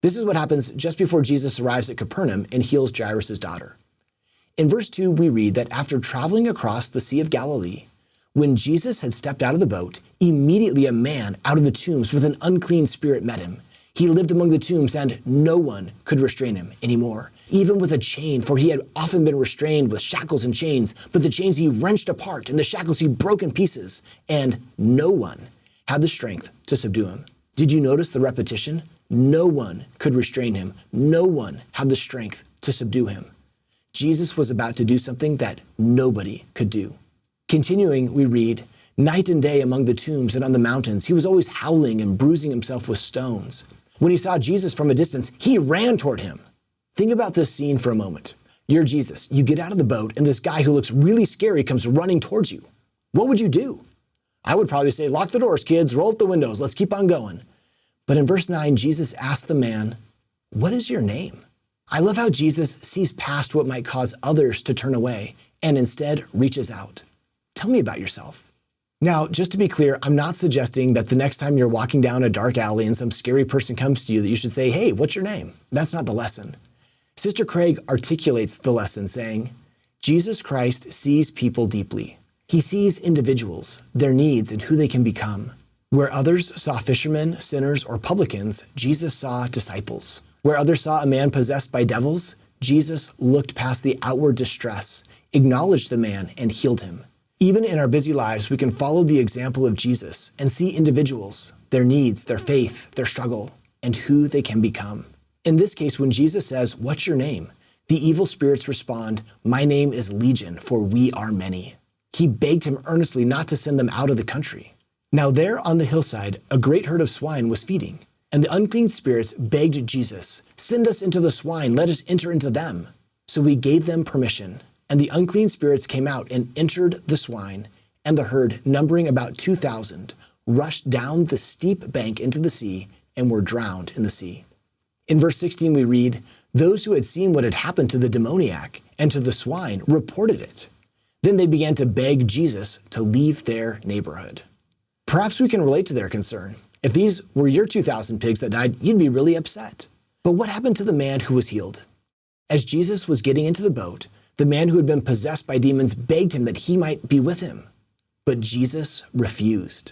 This is what happens just before Jesus arrives at Capernaum and heals Jairus' daughter. In verse 2, we read that after traveling across the Sea of Galilee, when Jesus had stepped out of the boat, immediately a man out of the tombs with an unclean spirit met him. He lived among the tombs, and no one could restrain him anymore, even with a chain, for he had often been restrained with shackles and chains, but the chains he wrenched apart, and the shackles he broke in pieces, and no one had the strength to subdue him. Did you notice the repetition? No one could restrain him. No one had the strength to subdue him. Jesus was about to do something that nobody could do. Continuing, we read, night and day among the tombs and on the mountains, he was always howling and bruising himself with stones. When he saw Jesus from a distance, he ran toward him. Think about this scene for a moment. You're Jesus. You get out of the boat, and this guy who looks really scary comes running towards you. What would you do? I would probably say, lock the doors, kids, roll up the windows, let's keep on going. But in verse 9, Jesus asked the man, what is your name? I love how Jesus sees past what might cause others to turn away and instead reaches out. Tell me about yourself. Now, just to be clear, I'm not suggesting that the next time you're walking down a dark alley and some scary person comes to you that you should say, hey, what's your name? That's not the lesson. Sister Craig articulates the lesson saying, Jesus Christ sees people deeply. He sees individuals, their needs, and who they can become. Where others saw fishermen, sinners, or publicans, Jesus saw disciples. Where others saw a man possessed by devils, Jesus looked past the outward distress, acknowledged the man, and healed him. Even in our busy lives, we can follow the example of Jesus and see individuals, their needs, their faith, their struggle, and who they can become. In this case, when Jesus says, what's your name? The evil spirits respond, my name is Legion, for we are many. He begged him earnestly not to send them out of the country. Now there on the hillside, a great herd of swine was feeding, and the unclean spirits begged Jesus, send us into the swine, let us enter into them. So he gave them permission, and the unclean spirits came out and entered the swine, and the herd, numbering about 2,000, rushed down the steep bank into the sea and were drowned in the sea. In verse 16 we read, those who had seen what had happened to the demoniac and to the swine reported it. Then they began to beg Jesus to leave their neighborhood. Perhaps we can relate to their concern. If these were your 2,000 pigs that died, you'd be really upset. But what happened to the man who was healed? As Jesus was getting into the boat, the man who had been possessed by demons begged him that he might be with him. But Jesus refused.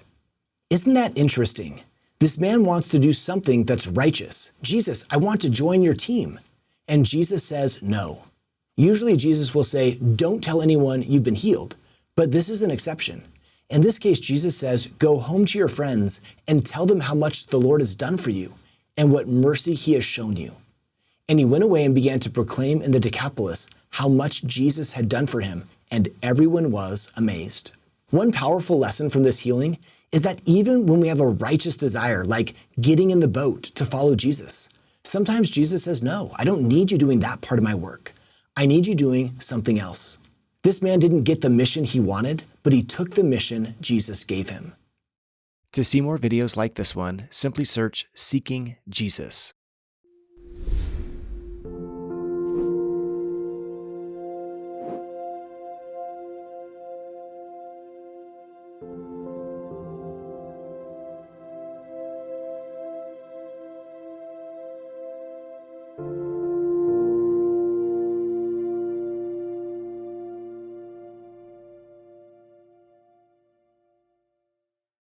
Isn't that interesting? This man wants to do something that's righteous. Jesus, I want to join your team. And Jesus says no. Usually Jesus will say, don't tell anyone you've been healed, but this is an exception. In this case, Jesus says, go home to your friends and tell them how much the Lord has done for you and what mercy he has shown you. And he went away and began to proclaim in the Decapolis how much Jesus had done for him, and everyone was amazed. One powerful lesson from this healing is that even when we have a righteous desire, like getting in the boat to follow Jesus, sometimes Jesus says, no, I don't need you doing that part of my work. I need you doing something else. This man didn't get the mission he wanted, but he took the mission Jesus gave him. To see more videos like this one, simply search Seeking Jesus. you.